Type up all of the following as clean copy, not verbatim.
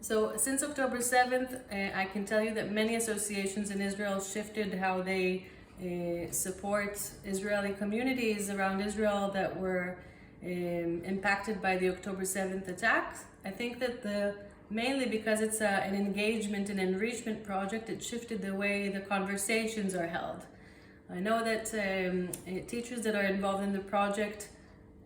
So since October 7th, I can tell you that many associations in Israel shifted how they support Israeli communities around Israel that were impacted by the October 7th attacks. I think that mainly because it's an engagement and enrichment project, it shifted the way the conversations are held. I know that teachers that are involved in the project,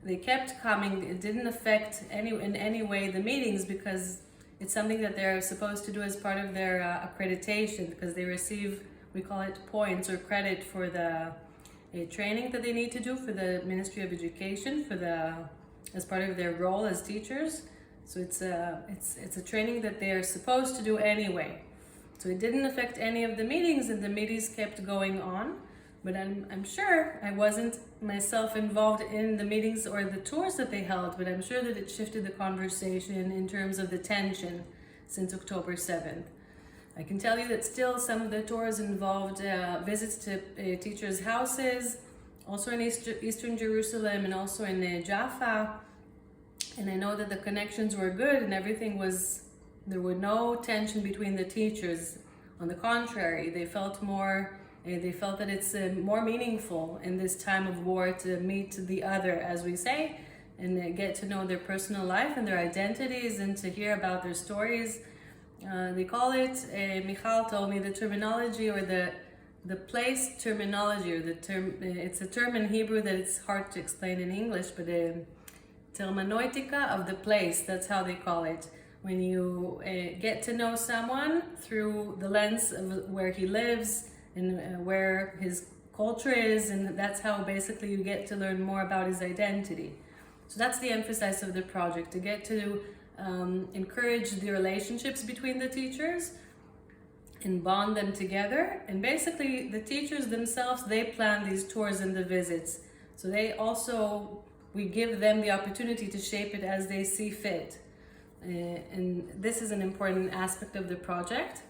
they kept coming. It didn't affect in any way the meetings because it's something that they're supposed to do as part of their accreditation, because they receive, we call it points or credit for the training that they need to do for the Ministry of Education as part of their role as teachers. So it's a training that they are supposed to do anyway. So it didn't affect any of the meetings, and the meetings kept going on. But I'm sure I wasn't myself involved in the meetings or the tours that they held, but I'm sure that it shifted the conversation in terms of the tension since October 7th. I can tell you that still some of the tours involved visits to teachers' houses, also in Eastern Jerusalem and also in Jaffa. And I know that the connections were good and there were no tension between the teachers. On the contrary, they felt that it's more meaningful in this time of war to meet the other, as we say, and get to know their personal life and their identities and to hear about their stories. They call it, Michal told me, the terminology or the place terminology, or the term, it's a term in Hebrew that it's hard to explain in English, but terminoitica of the place, that's how they call it. When you get to know someone through the lens of where he lives and where his culture is, and that's how basically you get to learn more about his identity. So that's the emphasis of the project, to get to encourage the relationships between the teachers and bond them together. And basically the teachers themselves, they plan these tours and the visits. So we give them the opportunity to shape it as they see fit. And this is an important aspect of the project.